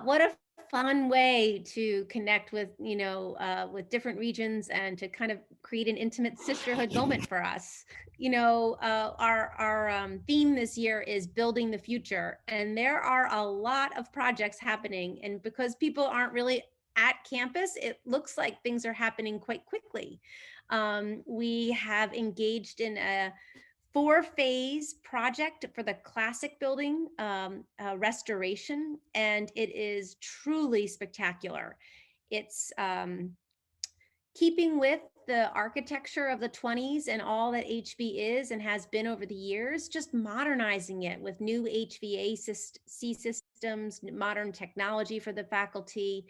What a fun way to connect with different regions and to kind of create an intimate sisterhood moment for us. Our theme this year is building the future, and there are a lot of projects happening. And because people aren't really at campus, it looks like things are happening quite quickly. We have engaged in a 4-phase project for the classic building restoration, and it is truly spectacular. It's keeping with the architecture of the 20s and all that HB is and has been over the years, just modernizing it with new HVAC systems, modern technology for the faculty,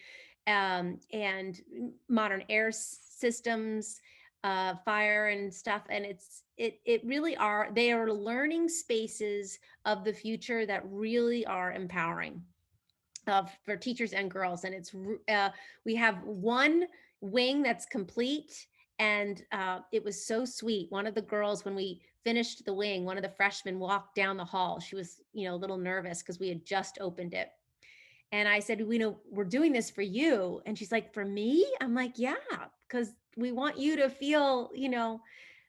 and modern air systems, fire and stuff. And it really they are learning spaces of the future that really are empowering for teachers and girls. And we have one wing that's complete, and it was so sweet. One of the girls, when we finished the wing, one of the freshmen walked down the hall. She was a little nervous because we had just opened it. And I said, we're doing this for you. And she's like, for me? I'm like, yeah, because we want you to feel,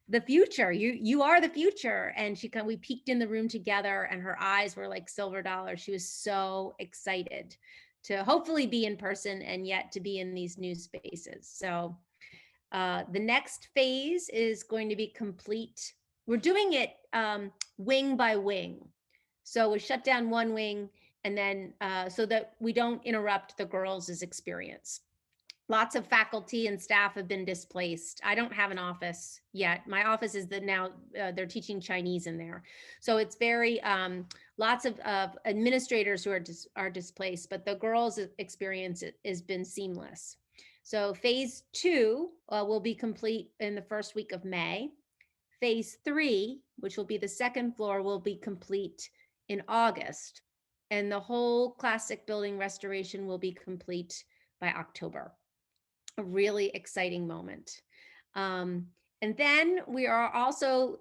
the future. You are the future. And we peeked in the room together, and her eyes were like silver dollars. She was so excited to hopefully be in person and yet to be in these new spaces. So the next phase is going to be complete. We're doing it wing by wing. So we shut down one wing, and then so that we don't interrupt the girls' experience. Lots of faculty and staff have been displaced. I don't have an office yet. My office is now they're teaching Chinese in there. So it's very, lots of administrators who are displaced, but the girls' experience has been seamless. So phase 2 will be complete in the first week of May. Phase 3, which will be the second floor, will be complete in August. And the whole classic building restoration will be complete by October. A really exciting moment. And then we are also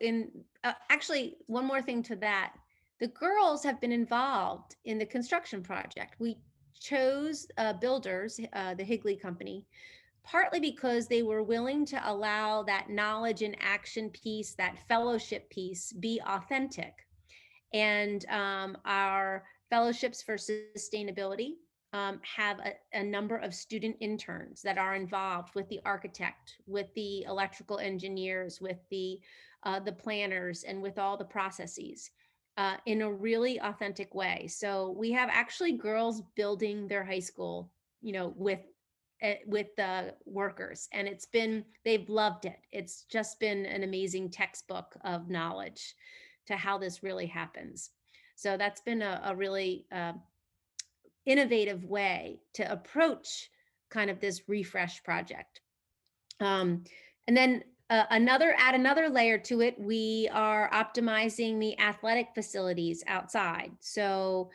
actually, one more thing to that. The girls have been involved in the construction project. We chose builders, the Higley Company, partly because they were willing to allow that knowledge and action piece, that fellowship piece, be authentic. And our fellowships for sustainability have a number of student interns that are involved with the architect, with the electrical engineers, with the planners, and with all the processes in a really authentic way. So we have actually girls building their high school, with the workers, and they've loved it. It's just been an amazing textbook of knowledge to how this really happens. So that's been a really innovative way to approach kind of this refresh project. And then add another layer to it, we are optimizing the athletic facilities outside. So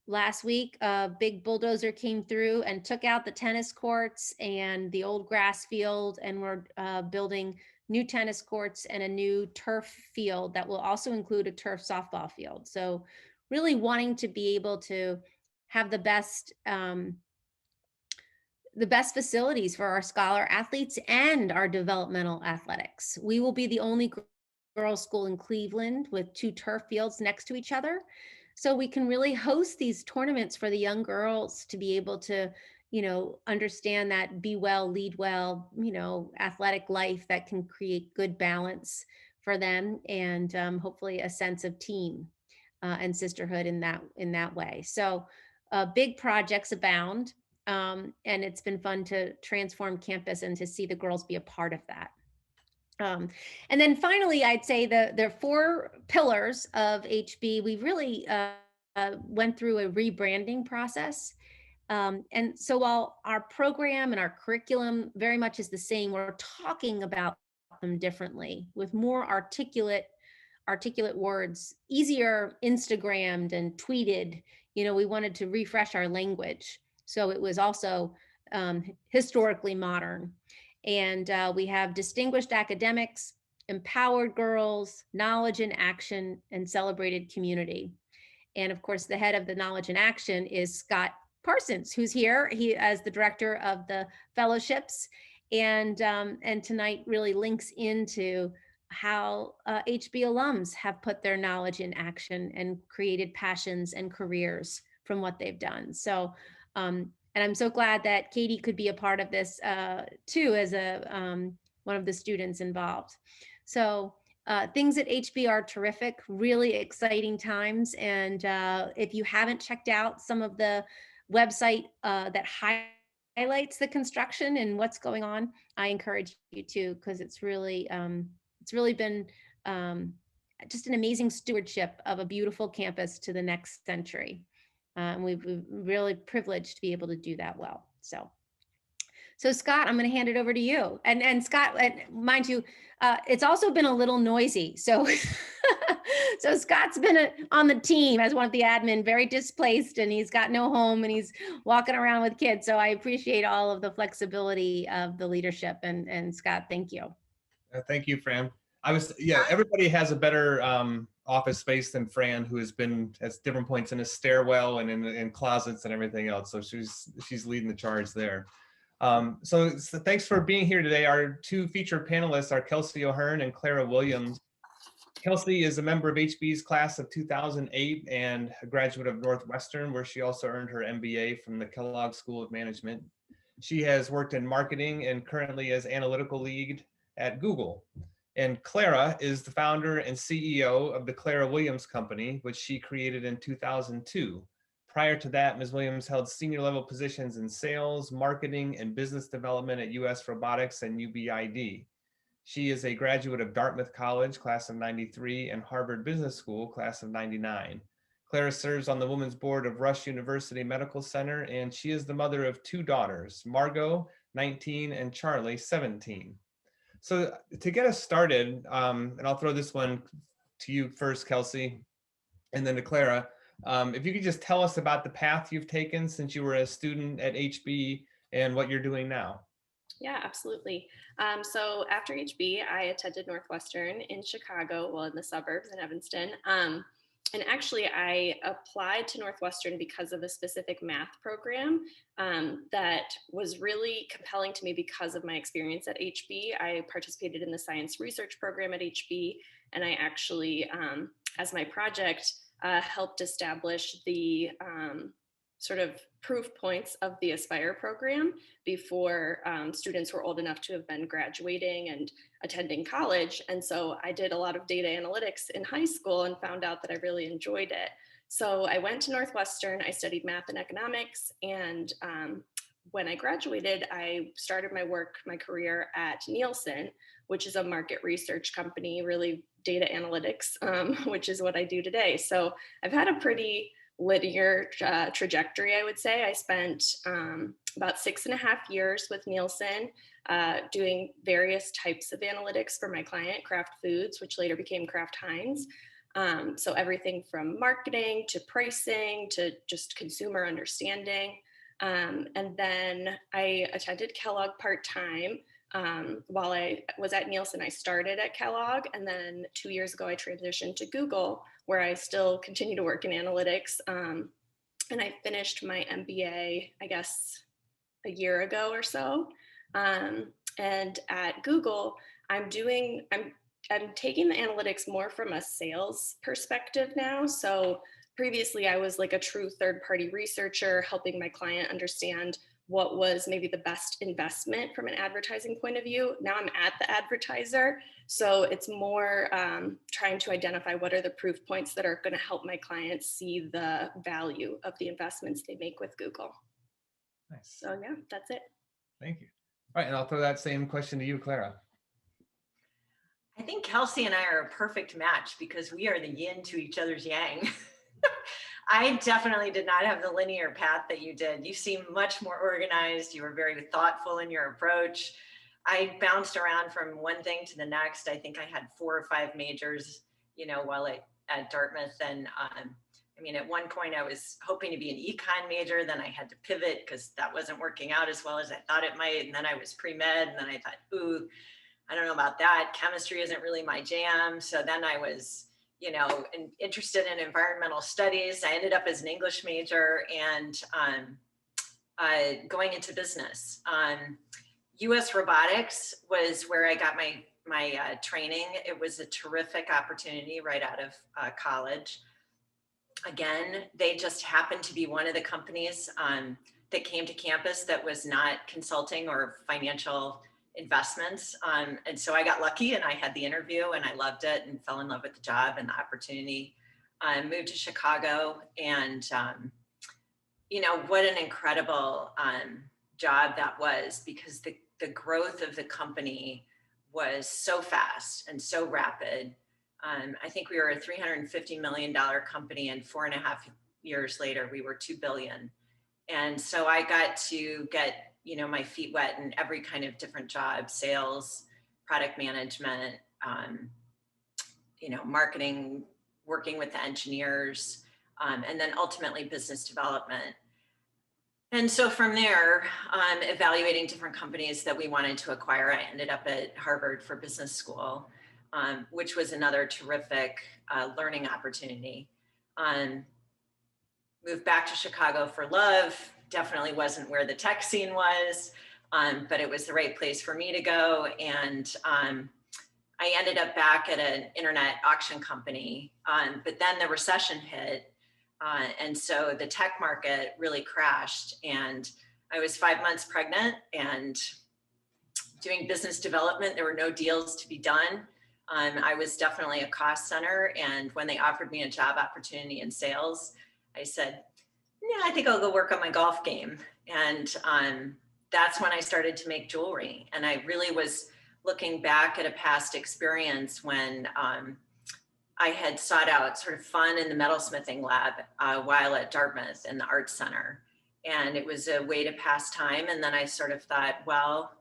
last week, a big bulldozer came through and took out the tennis courts and the old grass field, and we're building new tennis courts and a new turf field that will also include a turf softball field. So really wanting to be able to have the best facilities for our scholar athletes and our developmental athletics. We will be the only girls' school in Cleveland with 2 turf fields next to each other. So we can really host these tournaments for the young girls to be able to, understand that be well, lead well, athletic life that can create good balance for them, and hopefully a sense of team and sisterhood in that way. So big projects abound. And it's been fun to transform campus and to see the girls be a part of that. And then finally, I'd say there are 4 pillars of HB. We really went through a rebranding process. And so while our program and our curriculum very much is the same, we're talking about them differently with more articulate words, easier Instagrammed and tweeted. We wanted to refresh our language. So it was also historically modern. And we have distinguished academics, empowered girls, knowledge and action, and celebrated community. And of course, the head of the knowledge and action is Scott Parsons, who's here. He as the director of the fellowships, and tonight really links into how HB alums have put their knowledge in action and created passions and careers from what they've done. So, and I'm so glad that Katie could be a part of this too, as a one of the students involved. So things at HB are terrific, really exciting times. And if you haven't checked out some of the website that highlights the construction and what's going on, I encourage you to, because it's really been just an amazing stewardship of a beautiful campus to the next century. We've really privileged to be able to do that well. So Scott, I'm going to hand it over to you. And Scott, mind you, it's also been a little noisy. So, so Scott's been on the team as one of the admin, very displaced, and he's got no home, and he's walking around with kids. So I appreciate all of the flexibility of the leadership. And Scott, thank you. Thank you, Fran. Everybody has a better office space than Fran, who has been at different points in a stairwell and in closets and everything else. So she's leading the charge there. So thanks for being here today. Our two featured panelists are Kelsey O'Hearn and Clara Williams. Kelsey is a member of HB's class of 2008 and a graduate of Northwestern, where she also earned her MBA from the Kellogg School of Management. She has worked in marketing and currently is analytical lead at Google. And Clara is the founder and CEO of the Clara Williams Company, which she created in 2002. Prior to that, Ms. Williams held senior level positions in sales, marketing, and business development at US Robotics and UBID. She is a graduate of Dartmouth College, class of 93, and Harvard Business School, class of 99. Clara serves on the Women's Board of Rush University Medical Center, and she is the mother of two daughters, Margot, 19, and Charlie, 17. So to get us started, and I'll throw this one to you first, Kelsey, and then to Clara. If you could just tell us about the path you've taken since you were a student at HB and what you're doing now. Yeah, absolutely. So after HB, I attended Northwestern in Chicago, well, in the suburbs in Evanston. And actually, I applied to Northwestern because of a specific math program that was really compelling to me because of my experience at HB. I participated in the science research program at HB, and I actually, as my project, helped establish the sort of proof points of the Aspire program before students were old enough to have been graduating and attending college. And so I did a lot of data analytics in high school and found out that I really enjoyed it. So I went to Northwestern, I studied math and economics, and when I graduated, I started my career at Nielsen, which is a market research company, really data analytics, which is what I do today. So I've had a pretty linear trajectory, I would say. I spent about 6.5 years with Nielsen doing various types of analytics for my client, Kraft Foods, which later became Kraft Heinz. So everything from marketing to pricing to just consumer understanding. And then I attended Kellogg part-time. While I was at Nielsen, I started at Kellogg, and then 2 years ago, I transitioned to Google, where I still continue to work in analytics. And I finished my MBA, I guess, a year ago or so. And at Google, I'm taking the analytics more from a sales perspective now. So previously, I was like a true third-party researcher, helping my client understand what was maybe the best investment from an advertising point of view. Now I'm at the advertiser. So it's more trying to identify what are the proof points that are going to help my clients see the value of the investments they make with Google. Nice. So yeah, that's it. Thank you. All right, and I'll throw that same question to you, Clara. I think Kelsey and I are a perfect match because we are the yin to each other's yang. I definitely did not have the linear path that you did. You seem much more organized. You were very thoughtful in your approach. I bounced around from one thing to the next. I think I had 4 or 5 majors, while at Dartmouth. And at one point I was hoping to be an econ major. Then I had to pivot because that wasn't working out as well as I thought it might. And then I was pre-med. And then I thought, ooh, I don't know about that. Chemistry isn't really my jam. So then I was interested in environmental studies. I ended up as an English major, and going into business. US Robotics was where I got my training. It was a terrific opportunity right out of college. Again, they just happened to be one of the companies that came to campus that was not consulting or financial investments. And so I got lucky and I had the interview and I loved it and fell in love with the job and the opportunity. I moved to Chicago and, you know, what an incredible job that was, because the growth of the company was so fast and so rapid. I think we were a $350 million company, and 4.5 years later, we were $2 billion. And so I got to get, you know, my feet wet in every kind of different job: sales, product management, you know, marketing, working with the engineers, and then ultimately business development. And so from there, evaluating different companies that we wanted to acquire, I ended up at Harvard for business school, which was another terrific learning opportunity. Moved back to Chicago for love. Definitely wasn't where the tech scene was, but it was the right place for me to go. And I ended up back at an internet auction company, but then the recession hit. And so the tech market really crashed, and I was 5 months pregnant and doing business development. There were no deals to be done. I was definitely a cost center. And when they offered me a job opportunity in sales, I said, yeah, I think I'll go work on my golf game. And that's when I started to make jewelry. And I really was looking back at a past experience when I had sought out sort of fun in the metalsmithing lab while at Dartmouth in the Arts Center. And it was a way to pass time. And then I sort of thought, well,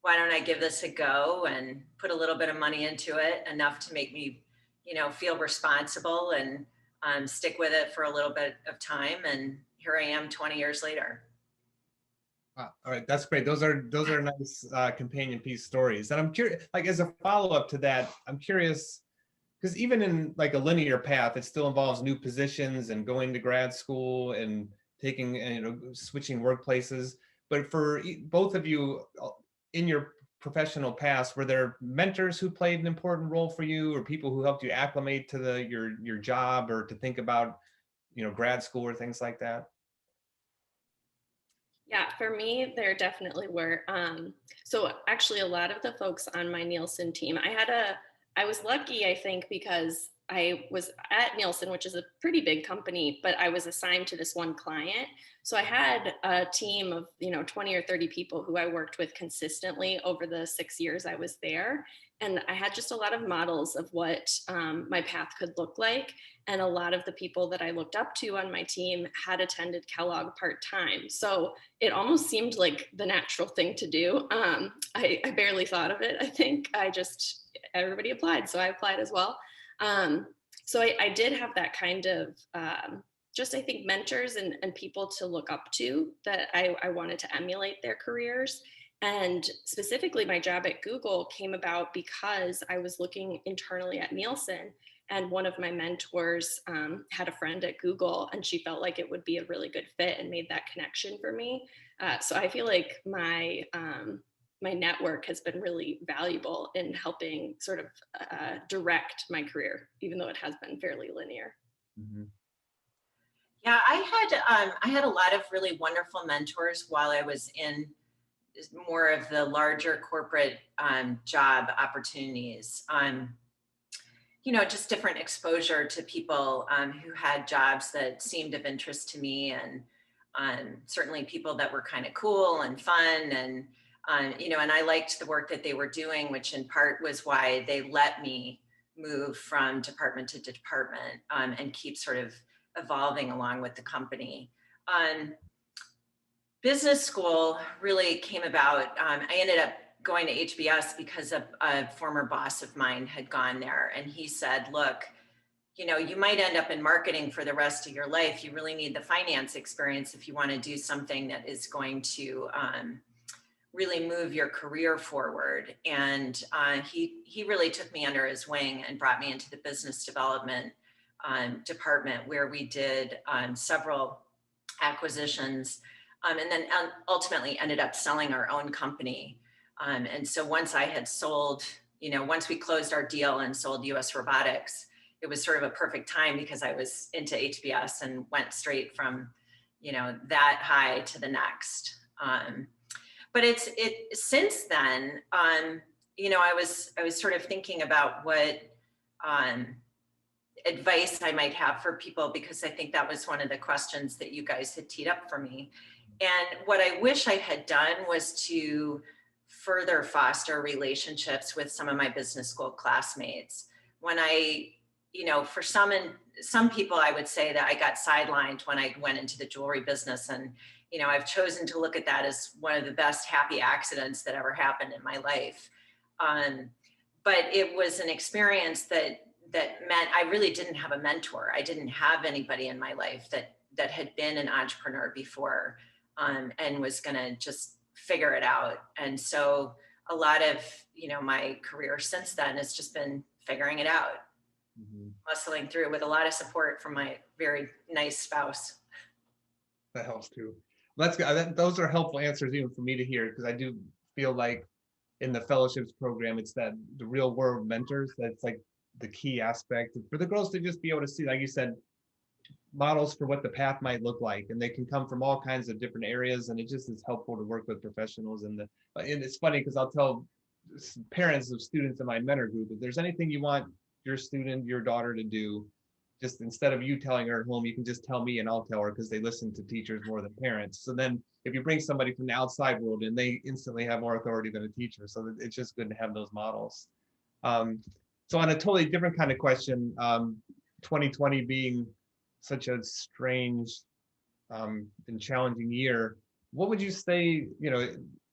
why don't I give this a go and put a little bit of money into it, enough to make me, you know, feel responsible and stick with it for a little bit of time. And here I am 20 years later. Wow. All right, that's great. Those are nice companion piece stories. And I'm curious, like as a follow-up to that, I'm curious, because even in like a linear path, it still involves new positions and going to grad school and taking, you know, switching workplaces. But for both of you in your professional past, were there mentors who played an important role for you, or people who helped you acclimate to your job, or to think about, you know, grad school or things like that? Yeah, for me, there definitely were. So actually, a lot of the folks on my Nielsen team, I was lucky, I think, because I was at Nielsen, which is a pretty big company, but I was assigned to this one client. So I had a team of, you know, 20 or 30 people who I worked with consistently over the 6 years I was there. And I had just a lot of models of what my path could look like. And a lot of the people that I looked up to on my team had attended Kellogg part-time. So it almost seemed like the natural thing to do. I barely thought of it, I think. Everybody applied, so I applied as well. So I did have that kind of just, I think, mentors and people to look up to that I wanted to emulate their careers. And specifically, my job at Google came about because I was looking internally at Nielsen, and one of my mentors had a friend at Google, and she felt like it would be a really good fit and made that connection for me. So I feel like my network has been really valuable in helping sort of direct my career, even though it has been fairly linear. Mm-hmm. Yeah, I had a lot of really wonderful mentors while I was in more of the larger corporate job opportunities. You know, just different exposure to people who had jobs that seemed of interest to me, and certainly people that were kind of cool and fun, and you know, and I liked the work that they were doing, which in part was why they let me move from department to department and keep sort of evolving along with the company. Business school really came about. I ended up going to HBS because a former boss of mine had gone there, and he said, look, you know, you might end up in marketing for the rest of your life. You really need the finance experience if you want to do something that is going to really move your career forward. And he really took me under his wing and brought me into the business development department, where we did several acquisitions. and then ultimately ended up selling our own company. And so once I had sold, once we closed our deal and sold US Robotics, it was sort of a perfect time because I was into HBS and went straight from, that high to the next. But since then, I was sort of thinking about what advice I might have for people, because I think that was one of the questions that you guys had teed up for me. And what I wish I had done was to further foster relationships with some of my business school classmates. When I, for some people, I would say that I got sidelined when I went into the jewelry business. And, I've chosen to look at that as one of the best happy accidents that ever happened in my life. But it was an experience that meant I really didn't have a mentor. I didn't have anybody in my life that had been an entrepreneur before, and was gonna just figure it out. And so a lot of, my career since then has just been figuring it out, muscling through with a lot of support from my very nice spouse. That helps too. That's good. Those are helpful answers even for me to hear, because I do feel like in the fellowships program, it's that the real world mentors, that's like the key aspect for the girls to just be able to see, like you said, models for what the path might look like, and they can come from all kinds of different areas, and it just is helpful to work with professionals. And it's funny because I'll tell parents of students in my mentor group, if there's anything you want your student, your daughter to do, just instead of you telling her at home, you can just tell me and I'll tell her, because they listen to teachers more than parents. So then if you bring somebody from the outside world in, they instantly have more authority than a teacher. So it's just good to have those models. So on a totally different kind of question, 2020 being such a strange and challenging year, what would you say,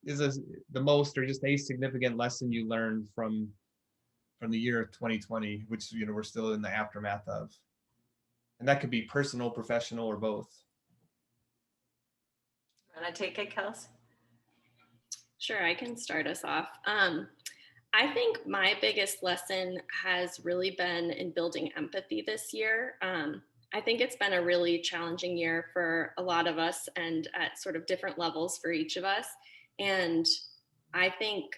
is the most or just a significant lesson you learned from the year of 2020, which, we're still in the aftermath of? And that could be personal, professional, or both. Want to take it, Kels? Sure, I can start us off. I think my biggest lesson has really been in building empathy this year. I think it's been a really challenging year for a lot of us, and at sort of different levels for each of us. And I think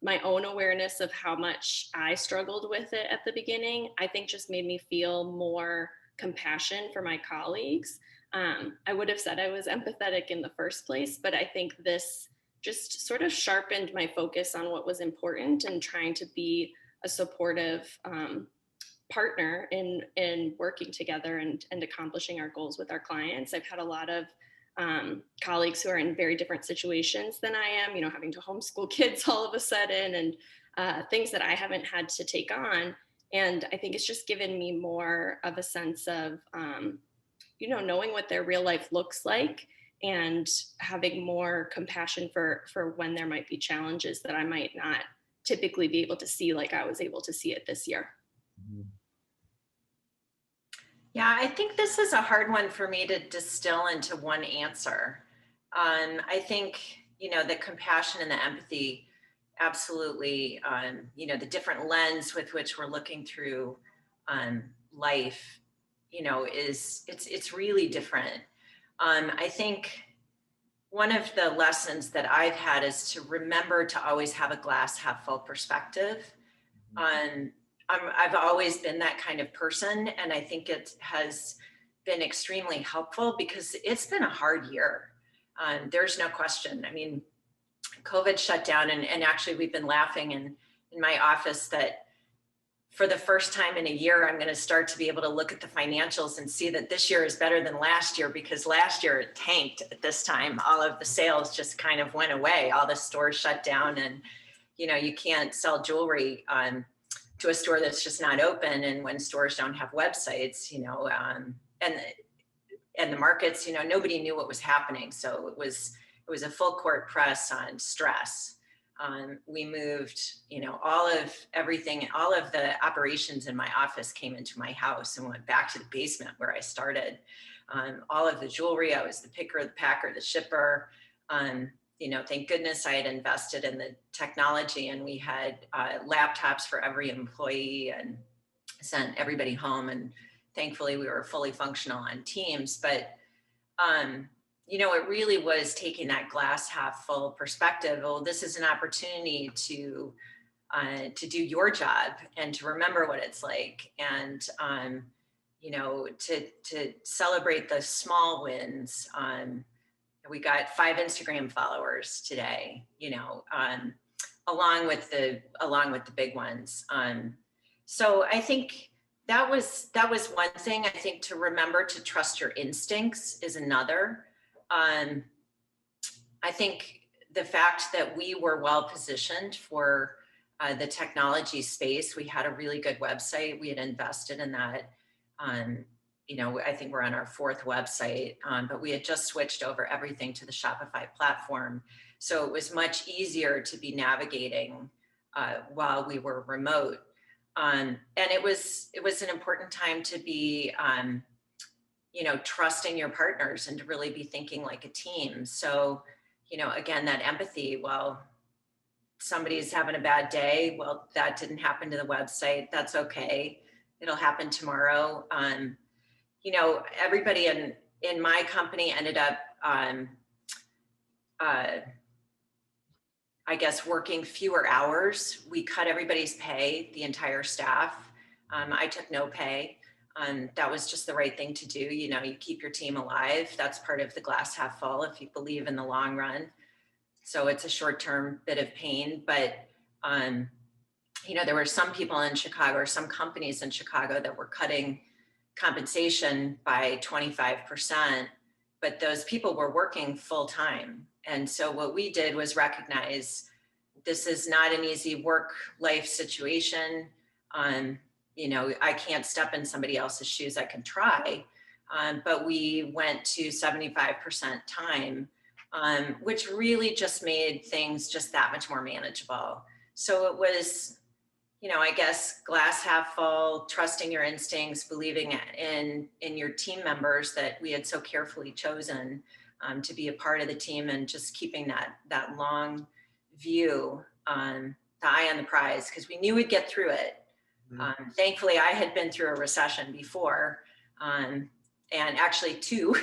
my own awareness of how much I struggled with it at the beginning, I think just made me feel more compassion for my colleagues. I would have said I was empathetic in the first place, but I think this just sort of sharpened my focus on what was important and trying to be a supportive partner in working together and accomplishing our goals with our clients. I've had a lot of colleagues who are in very different situations than I am, having to homeschool kids all of a sudden, and things that I haven't had to take on. And I think it's just given me more of a sense of, knowing what their real life looks like, and having more compassion for when there might be challenges that I might not typically be able to see like I was able to see it this year. Yeah, I think this is a hard one for me to distill into one answer. I think, the compassion and the empathy, absolutely, the different lens with which we're looking through life, it's really different. I think one of the lessons that I've had is to remember to always have a glass half full perspective. I've always been that kind of person, and I think it has been extremely helpful because it's been a hard year. There's no question. I mean, COVID shut down, and actually we've been laughing in my office that for the first time in a year, I'm going to start to be able to look at the financials and see that this year is better than last year, because last year it tanked at this time. All of the sales just kind of went away. All the stores shut down, and, you can't sell jewelry to a store that's just not open. And when stores don't have websites, and the markets, nobody knew what was happening. So it was a full court press on stress. We moved, all of everything, all of the operations in my office came into my house and went back to the basement where I started. All of the jewelry, I was the picker, the packer, the shipper. Thank goodness I had invested in the technology, and we had laptops for every employee and sent everybody home. And thankfully we were fully functional on Teams. But it really was taking that glass half full perspective. Oh, this is an opportunity to do your job and to remember what it's like, and to celebrate the small wins. We got 5 Instagram followers today, along with the big ones. So I think that was one thing. I think to remember to trust your instincts is another. I think the fact that we were well positioned for the technology space, we had a really good website. We had invested in that. I think we're on our 4th website, but we had just switched over everything to the Shopify platform. So it was much easier to be navigating while we were remote. And it was an important time to be, trusting your partners and to really be thinking like a team. So, again, that empathy, well, somebody's having a bad day. Well, that didn't happen to the website. That's okay. It'll happen tomorrow. Everybody in my company ended up, I guess, working fewer hours. We cut everybody's pay, the entire staff. I took no pay. That was just the right thing to do. You keep your team alive. That's part of the glass half full if you believe in the long run. So it's a short-term bit of pain, but there were some people in Chicago, or some companies in Chicago, that were cutting compensation by 25%, but those people were working full time. And so what we did was recognize this is not an easy work-life situation. I can't step in somebody else's shoes. I can try, but we went to 75% time, which really just made things just that much more manageable. So it was, I guess, glass half full, trusting your instincts, believing in your team members that we had so carefully chosen to be a part of the team, and just keeping that long view, the eye on the prize, because we knew we'd get through it. Thankfully, I had been through a recession before, and actually 2.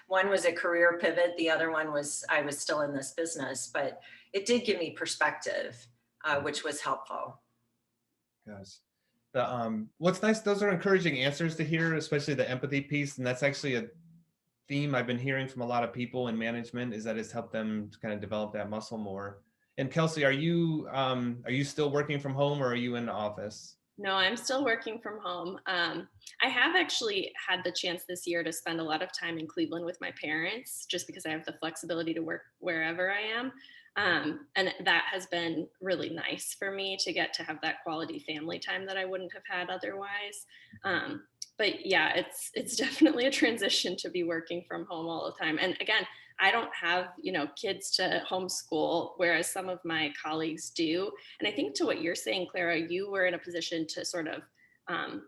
One was a career pivot. The other one was I was still in this business, but it did give me perspective, which was helpful. Yes. What's nice, those are encouraging answers to hear, especially the empathy piece. And that's actually a theme I've been hearing from a lot of people in management, is that it's helped them to kind of develop that muscle more. And Kelsey, are you still working from home, or are you in the office? No, I'm still working from home. I have actually had the chance this year to spend a lot of time in Cleveland with my parents, just because I have the flexibility to work wherever I am. And that has been really nice for me to get to have that quality family time that I wouldn't have had otherwise. But yeah, it's definitely a transition to be working from home all the time. And again, I don't have, kids to homeschool, whereas some of my colleagues do. And I think to what you're saying, Clara, you were in a position to sort of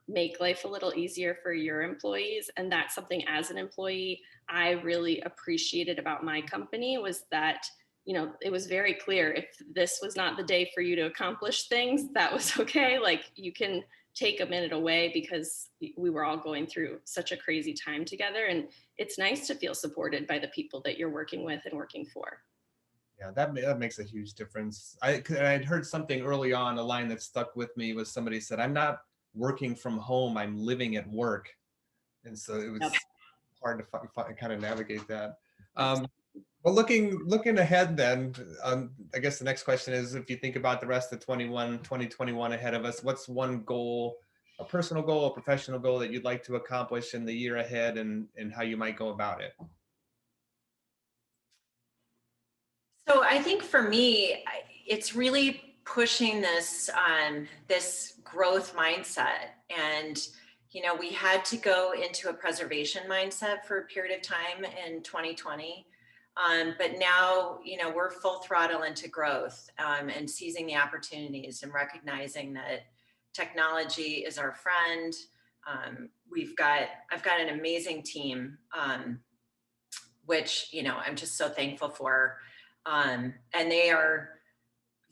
make life a little easier for your employees. And that's something, as an employee, I really appreciated about my company, was that, it was very clear, if this was not the day for you to accomplish things, that was okay. Like, you can take a minute away, because we were all going through such a crazy time together. And it's nice to feel supported by the people that you're working with and working for. Yeah, that makes a huge difference. I'd heard something early on, a line that stuck with me was, somebody said, "I'm not working from home, I'm living at work." And so it was hard to kind of navigate that. Well, looking ahead then, I guess the next question is, if you think about the rest of 2021 ahead of us, what's one goal, a personal goal, a professional goal, that you'd like to accomplish in the year ahead, and how you might go about it? So I think for me, it's really pushing this growth mindset. And, we had to go into a preservation mindset for a period of time in 2020. But now, we're full throttle into growth, and seizing the opportunities, and recognizing that technology is our friend. I've got an amazing team, which, I'm just so thankful for. And they are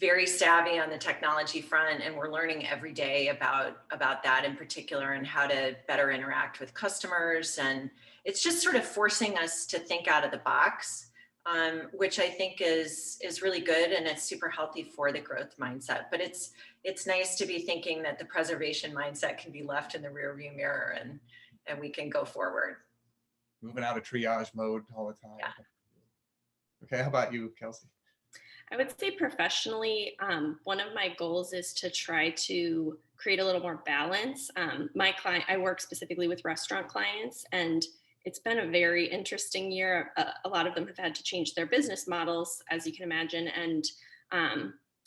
very savvy on the technology front, and we're learning every day about that in particular, and how to better interact with customers. And it's just sort of forcing us to think out of the box, which I think is really good, and it's super healthy for the growth mindset. But it's nice to be thinking that the preservation mindset can be left in the rearview mirror, and we can go forward. Moving out of triage mode all the time. Yeah. Okay, how about you, Kelsey? I would say professionally, one of my goals is to try to create a little more balance. I work specifically with restaurant clients, and it's been a very interesting year. A lot of them have had to change their business models, as you can imagine, and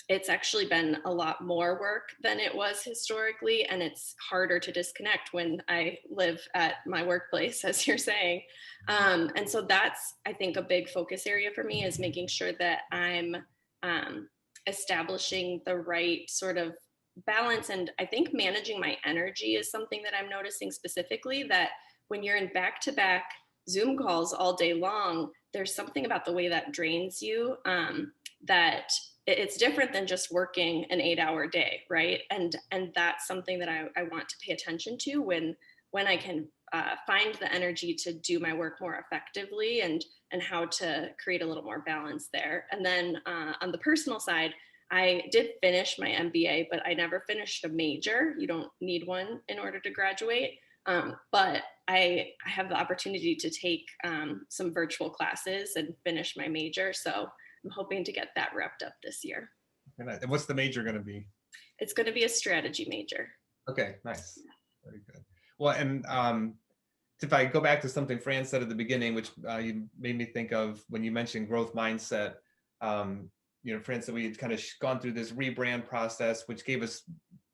it's actually been a lot more work than it was historically, and it's harder to disconnect when I live at my workplace, as you're saying. And so that's, I think, a big focus area for me, is making sure that I'm establishing the right sort of balance. And I think managing my energy is something that I'm noticing specifically, that when you're in back-to-back Zoom calls all day long, there's something about the way that drains you, that it's different than just working an 8-hour day, right? And that's something that I want to pay attention to when I can find the energy to do my work more effectively, and how to create a little more balance there. And then on the personal side, I did finish my MBA, but I never finished a major. You don't need one in order to graduate. But I have the opportunity to take some virtual classes and finish my major. So I'm hoping to get that wrapped up this year. And what's the major going to be? It's going to be a strategy major. Okay, nice. Very good. Well, and if I go back to something Fran said at the beginning, which you made me think of when you mentioned growth mindset, Fran said we had kind of gone through this rebrand process, which gave us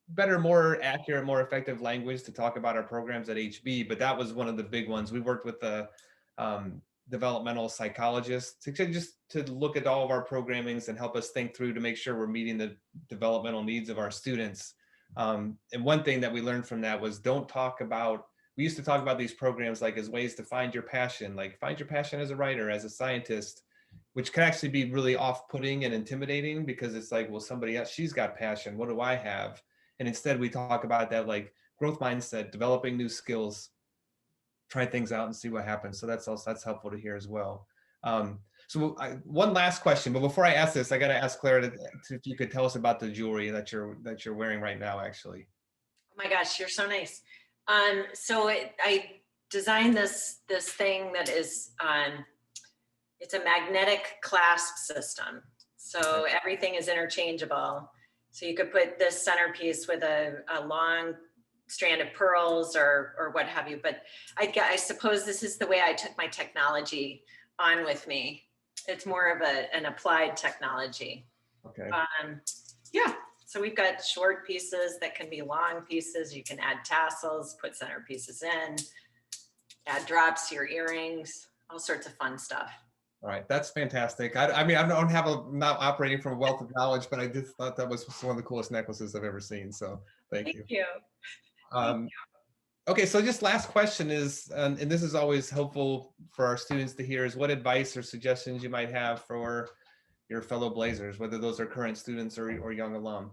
better, more accurate, more effective language to talk about our programs at HB. But that was one of the big ones. We worked with the developmental psychologist to look at all of our programmings and help us think through to make sure we're meeting the developmental needs of our students. And one thing that we learned from that was we used to talk about these programs like as ways to find your passion, like find your passion as a writer, as a scientist, which can actually be really off-putting and intimidating, because it's like, well, somebody else, she's got passion, what do I have? And instead we talk about that like growth mindset, developing new skills, try things out and see what happens. So that's helpful to hear as well. One last question, but before I ask this, I got to ask Clara if you could tell us about the jewelry that you're wearing right now, actually. Oh my gosh, you're so nice. I designed this thing that is it's a magnetic clasp system. So everything is interchangeable. So you could put this centerpiece with a long strand of pearls or what have you. But I suppose this is the way I took my technology on with me. It's more of an applied technology. Okay. Yeah. So we've got short pieces that can be long pieces. You can add tassels, put centerpieces in, add drops to your earrings, all sorts of fun stuff. All right, that's fantastic. I'm not operating from a wealth of knowledge, but I just thought that was one of the coolest necklaces I've ever seen. So thank you. Okay, so just last question is, and this is always helpful for our students to hear, is what advice or suggestions you might have for your fellow Blazers, whether those are current students or young alum?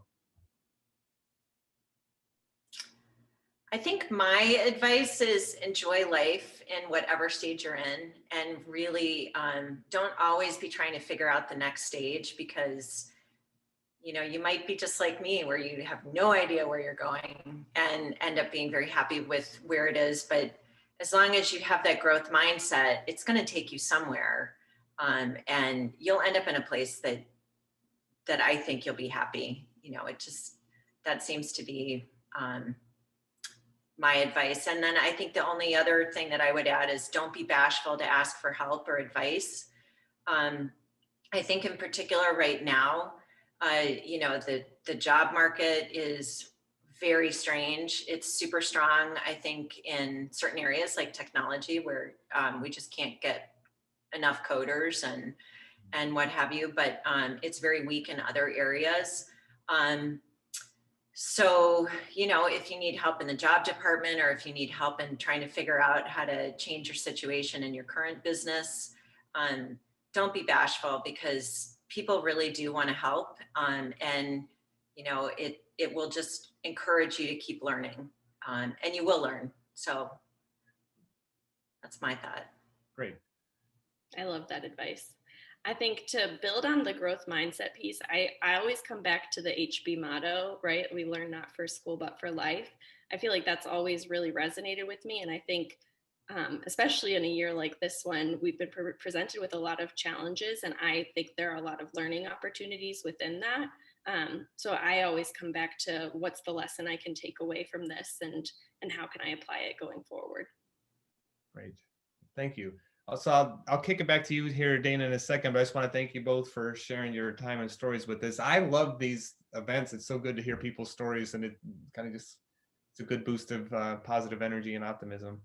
I think my advice is enjoy life in whatever stage you're in, and really don't always be trying to figure out the next stage, because you might be just like me, where you have no idea where you're going and end up being very happy with where it is. But as long as you have that growth mindset, it's going to take you somewhere, and you'll end up in a place that I think you'll be happy. That seems to be my advice. And then I think the only other thing that I would add is don't be bashful to ask for help or advice. I think in particular right now, the job market is very strange. It's super strong, I think, in certain areas like technology, where we just can't get enough coders and what have you, but it's very weak in other areas. So, if you need help in the job department, or if you need help in trying to figure out how to change your situation in your current business, don't be bashful, because people really do want to help. And it will just encourage you to keep learning, and you will learn. So That's my thought. Great. I love that advice. I think to build on the growth mindset piece, I always come back to the HB motto, right? We learn not for school, but for life. I feel like that's always really resonated with me. And I think, especially in a year like this one, we've been presented with a lot of challenges. And I think there are a lot of learning opportunities within that. So I always come back to what's the lesson I can take away from this, and how can I apply it going forward? Great. Thank you. So I'll kick it back to you here, Dana, in a second, but I just want to thank you both for sharing your time and stories with us. I love these events. It's so good to hear people's stories, and it kind of just, it's a good boost of positive energy and optimism.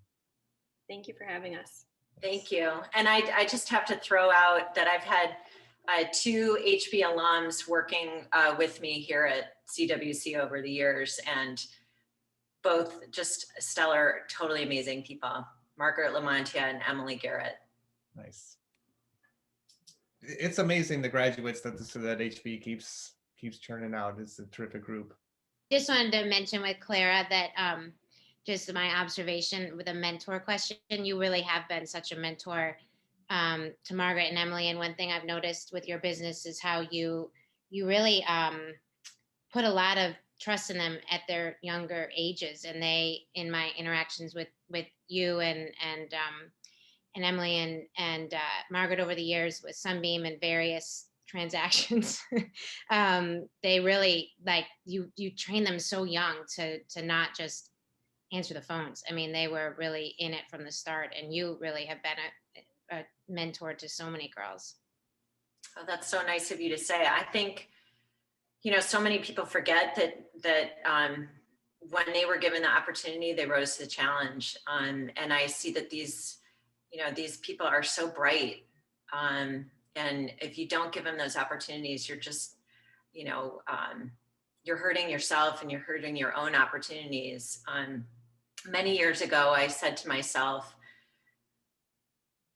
Thank you for having us. Thank you. And I just have to throw out that I've had 2 HB alums working with me here at CWC over the years, and both just stellar, totally amazing people. Margaret Lamontia and Emily Garrett. Nice. It's amazing the graduates that HB keeps churning out. It's a terrific group. Just wanted to mention with Clara that just my observation with a mentor question, you really have been such a mentor to Margaret and Emily. And one thing I've noticed with your business is how you really put a lot of trust in them at their younger ages. And they, in my interactions with you and Emily and Margaret over the years with Sunbeam and various transactions, they really, like, you train them so young to not just answer the phones. I mean, they were really in it from the start, and you really have been a mentor to so many girls. Oh, that's so nice of you to say. I think, so many people forget that when they were given the opportunity, they rose to the challenge. And I see that these people are so bright. And if you don't give them those opportunities, you're just, you're hurting yourself and you're hurting your own opportunities. Many years ago, I said to myself,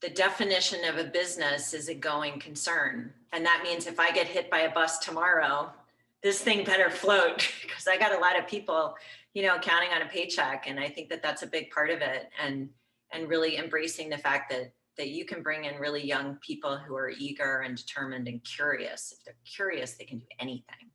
the definition of a business is a going concern. And that means if I get hit by a bus tomorrow, this thing better float, because I got a lot of people, counting on a paycheck. And I think that that's a big part of it. And really embracing the fact that you can bring in really young people who are eager and determined and curious. If they're curious, they can do anything.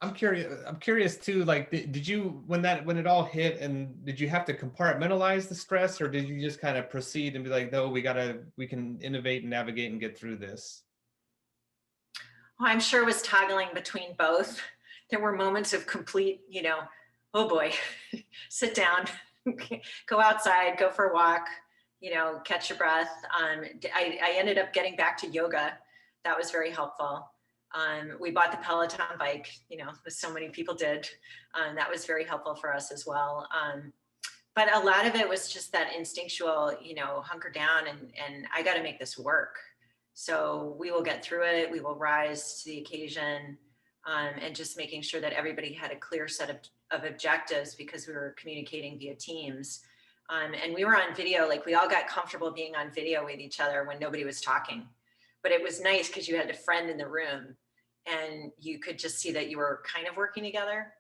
I'm curious too, like, did you, when it all hit, and did you have to compartmentalize the stress, or did you just kind of proceed and be like, no, we can innovate and navigate and get through this? Well, I'm sure it was toggling between both. There were moments of complete, oh boy, sit down, go outside, go for a walk, catch your breath. I ended up getting back to yoga. That was very helpful. We bought the Peloton bike, as so many people did. That was very helpful for us as well. But a lot of it was just that instinctual, hunker down and I got to make this work. So we will get through it. We will rise to the occasion, and just making sure that everybody had a clear set of objectives, because we were communicating via Teams. And we were on video, like we all got comfortable being on video with each other when nobody was talking. But it was nice because you had a friend in the room and you could just see that you were kind of working together.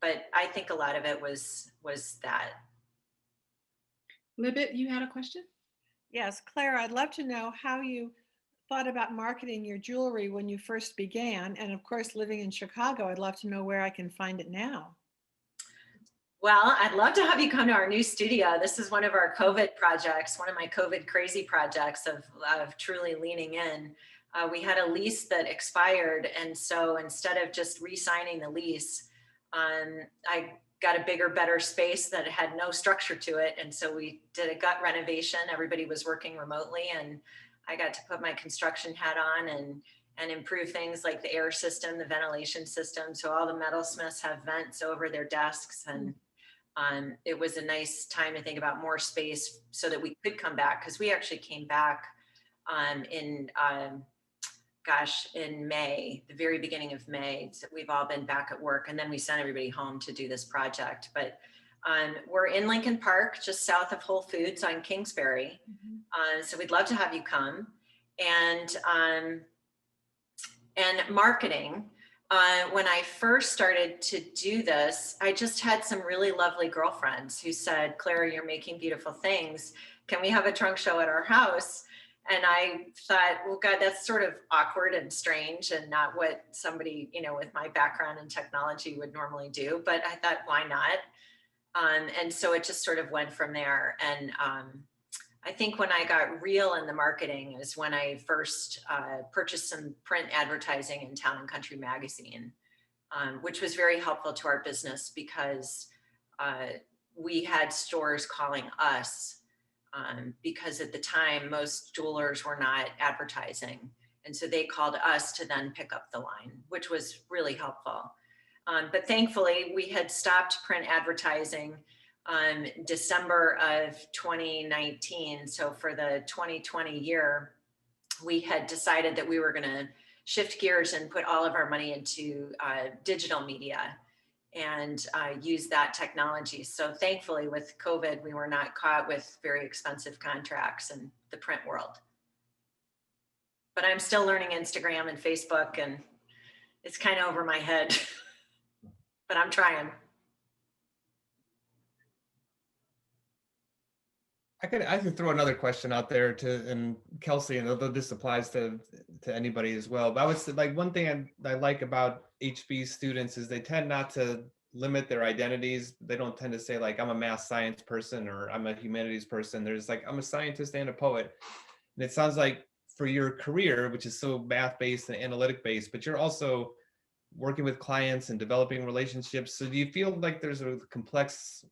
But I think a lot of it was that. Libet, you had a question? Yes, Clara, I'd love to know how you thought about marketing your jewelry when you first began. And of course, living in Chicago, I'd love to know where I can find it now. Well, I'd love to have you come to our new studio. This is one of our COVID projects, one of my COVID crazy projects of truly leaning in. We had a lease that expired. And so instead of just re-signing the lease, I got a bigger, better space that had no structure to it. And so we did a gut renovation. Everybody was working remotely, and I got to put my construction hat on and improve things like the air system, the ventilation system. So all the metalsmiths have vents over their desks. And it was a nice time to think about more space so that we could come back, because we actually came back in May, the very beginning of May. So we've all been back at work, and then we sent everybody home to do this project. But we're in Lincoln Park, just south of Whole Foods on Kingsbury. So we'd love to have you come. And marketing, When I first started to do this, I just had some really lovely girlfriends who said, Clara, you're making beautiful things. Can we have a trunk show at our house? And I thought, well, God, that's sort of awkward and strange and not what somebody, with my background in technology would normally do. But I thought, why not? And so it just sort of went from there. And I think when I got real in the marketing is when I first purchased some print advertising in Town and Country magazine, which was very helpful to our business because we had stores calling us because at the time, most jewelers were not advertising. And so they called us to then pick up the line, which was really helpful. But thankfully, we had stopped print advertising December of 2019. So for the 2020 year, we had decided that we were going to shift gears and put all of our money into digital media and use that technology. So thankfully with COVID, we were not caught with very expensive contracts in the print world. But I'm still learning Instagram and Facebook, and it's kind of over my head, but I'm trying. I could throw another question out there and Kelsey, and although this applies to anybody as well, but I would say, like, one thing I like about HB students is they tend not to limit their identities. They don't tend to say, like, I'm a math science person or I'm a humanities person. There's like, I'm a scientist and a poet. And it sounds like for your career, which is so math-based and analytic-based, but you're also working with clients and developing relationships. So do you feel like there's a complex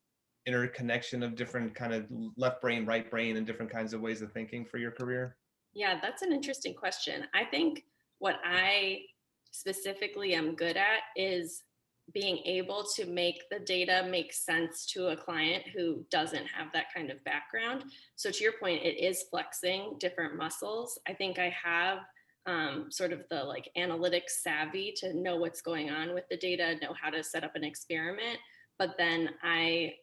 interconnection of different kind of left brain, right brain, and different kinds of ways of thinking for your career? Yeah, that's an interesting question. I think what I specifically am good at is being able to make the data make sense to a client who doesn't have that kind of background. So to your point, it is flexing different muscles. I think I have sort of the like analytics savvy to know what's going on with the data, know how to set up an experiment. But then I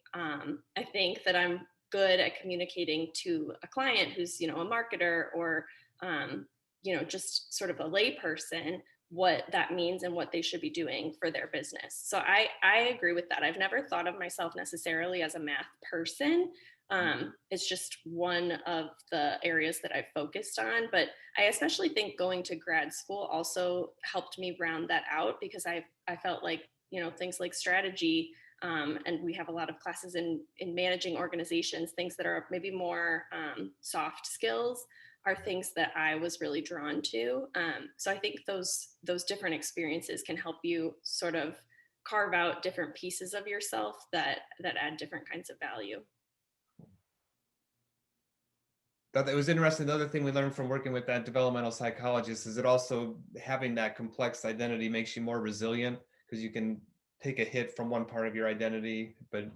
think that I'm good at communicating to a client who's, a marketer or, just sort of a lay person, what that means and what they should be doing for their business. So I agree with that. I've never thought of myself necessarily as a math person. It's just one of the areas that I've focused on, but I especially think going to grad school also helped me round that out because I felt like, things like strategy, and we have a lot of classes in managing organizations, things that are maybe more soft skills are things that I was really drawn to. So I think those different experiences can help you sort of carve out different pieces of yourself that add different kinds of value. Thought that was interesting. The other thing we learned from working with that developmental psychologist is that also having that complex identity makes you more resilient because you can take a hit from one part of your identity, but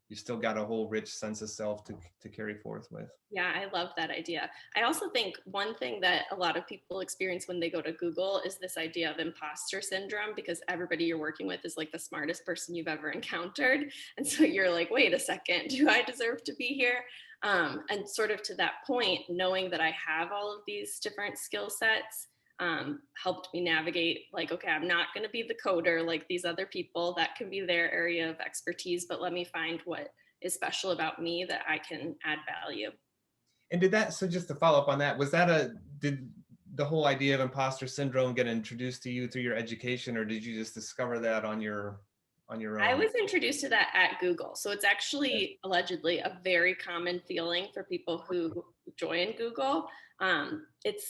you still got a whole rich sense of self to carry forth with. Yeah, I love that idea. I also think one thing that a lot of people experience when they go to Google is this idea of imposter syndrome, because everybody you're working with is like the smartest person you've ever encountered. And so you're like, wait a second, do I deserve to be here? And sort of to that point, knowing that I have all of these different skill sets helped me navigate like, okay, I'm not going to be the coder like these other people. That can be their area of expertise, but let me find what is special about me that I can add value. And so just to follow up on that, did the whole idea of imposter syndrome get introduced to you through your education, or did you just discover that on your own? I was introduced to that at Google. So it's actually allegedly a very common feeling for people who join Google. It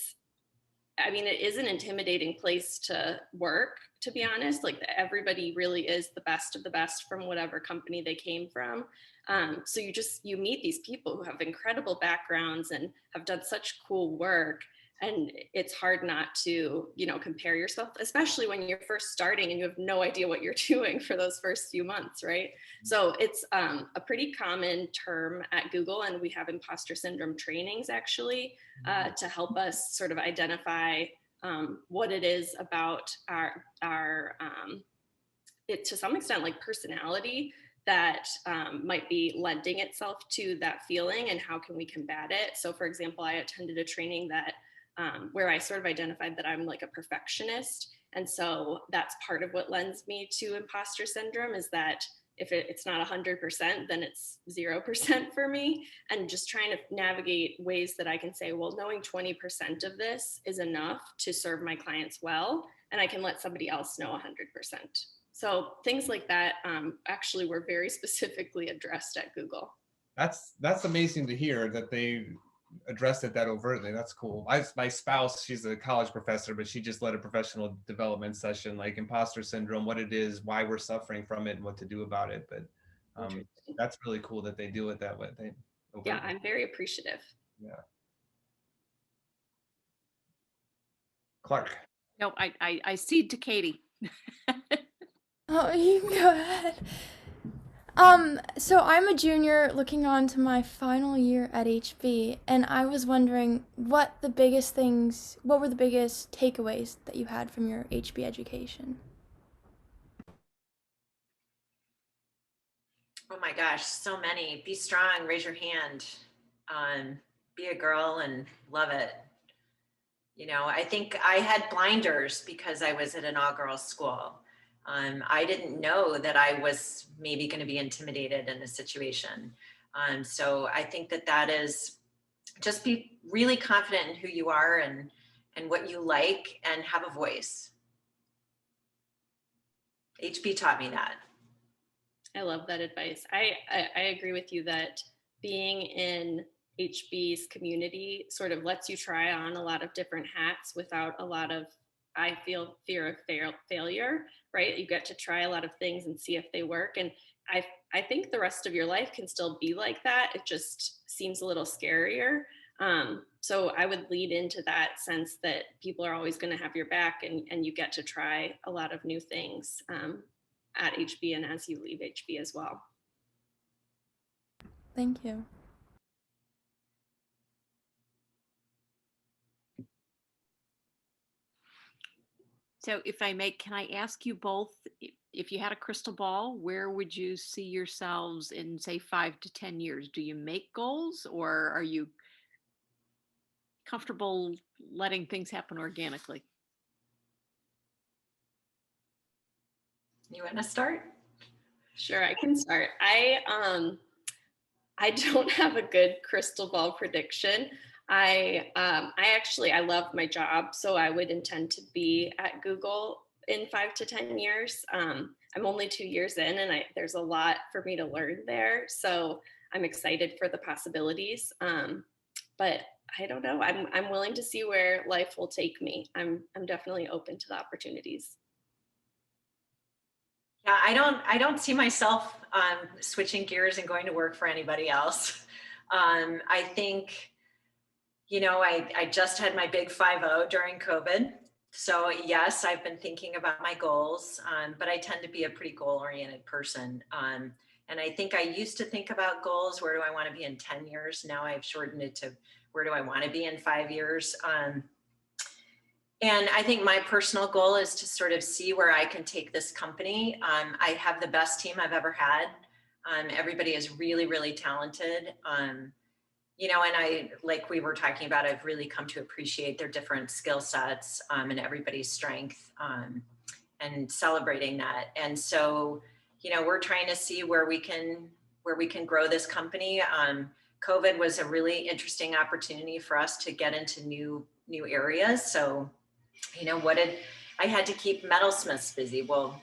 is an intimidating place to work, to be honest. Like everybody really is the best of the best from whatever company they came from. So you meet these people who have incredible backgrounds and have done such cool work. And it's hard not to, compare yourself, especially when you're first starting and you have no idea what you're doing for those first few months, right? So it's a pretty common term at Google, and we have imposter syndrome trainings actually to help us sort of identify what it is about our it to some extent like personality that might be lending itself to that feeling, and how can we combat it. So for example, I attended a training that where I sort of identified that I'm like a perfectionist. And so that's part of what lends me to imposter syndrome, is that if it's not 100%, then it's 0% for me. And just trying to navigate ways that I can say, well, knowing 20% of this is enough to serve my clients well, and I can let somebody else know 100%. So things like that actually were very specifically addressed at Google. That's amazing to hear that they addressed it that overtly. That's cool. My spouse, she's a college professor, but she just led a professional development session, like imposter syndrome, what it is, why we're suffering from it, and what to do about it. But that's really cool that they do it that way. Yeah, I'm very appreciative. Yeah. Clarke. No, I cede to Katie. Oh, you can go ahead. So I'm a junior looking on to my final year at HB, and I was wondering what were the biggest takeaways that you had from your HB education? Oh my gosh, so many. Be strong, raise your hand. Be a girl and love it. You know, I think I had blinders because I was at an all-girls school. I didn't know that I was maybe going to be intimidated in a situation. So I think that is just be really confident in who you are and what you like, and have a voice. HB taught me that. I love that advice. I agree with you that being in HB's community sort of lets you try on a lot of different hats without a lot of, I feel, fear of failure, right? You get to try a lot of things and see if they work. And I think the rest of your life can still be like that. It just seems a little scarier. So I would lead into that sense that people are always going to have your back, and you get to try a lot of new things at HB and as you leave HB as well. Thank you. So if I may, can I ask you both, if you had a crystal ball, where would you see yourselves in, say, 5 to 10 years? Do you make goals, or are you comfortable letting things happen organically? You want to start? Sure, I can start. I don't have a good crystal ball prediction. I love my job, so I would intend to be at Google in 5 to 10 years. I'm only 2 years in, and there's a lot for me to learn there. So I'm excited for the possibilities. But I don't know. I'm willing to see where life will take me. I'm definitely open to the opportunities. Yeah, I don't see myself switching gears and going to work for anybody else. I think, you know, I just had my big 5-0 during COVID. So yes, I've been thinking about my goals, but I tend to be a pretty goal-oriented person. And I think I used to think about goals, where do I want to be in 10 years? Now I've shortened it to where do I want to be in 5 years? And I think my personal goal is to sort of see where I can take this company. I have the best team I've ever had. Everybody is really, really talented. You know, and like we were talking about, I've really come to appreciate their different skill sets and everybody's strength and celebrating that. And so, you know, we're trying to see where we can grow this company. COVID was a really interesting opportunity for us to get into new areas. So, you know, I had to keep metalsmiths busy. Well,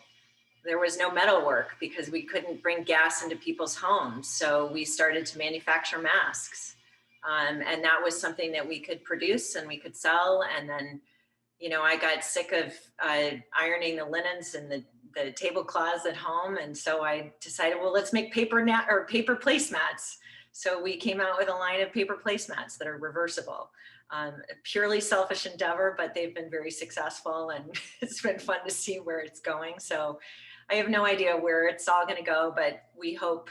there was no metal work because we couldn't bring gas into people's homes. So we started to manufacture masks. And that was something that we could produce and we could sell. And then, you know, I got sick of ironing the linens and the tablecloths at home. And so I decided, well, let's make paper placemats. So we came out with a line of paper placemats that are reversible. A purely selfish endeavor, but they've been very successful, and it's been fun to see where it's going. So I have no idea where it's all going to go, but we hope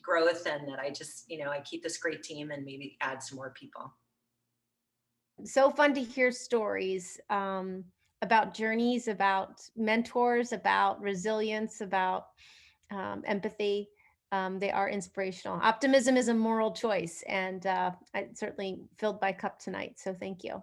growth, and that I just, you know, I keep this great team and maybe add some more people. So fun to hear stories about journeys, about mentors, about resilience, about empathy. They are inspirational. Optimism is a moral choice, and I certainly filled my cup tonight. So thank you.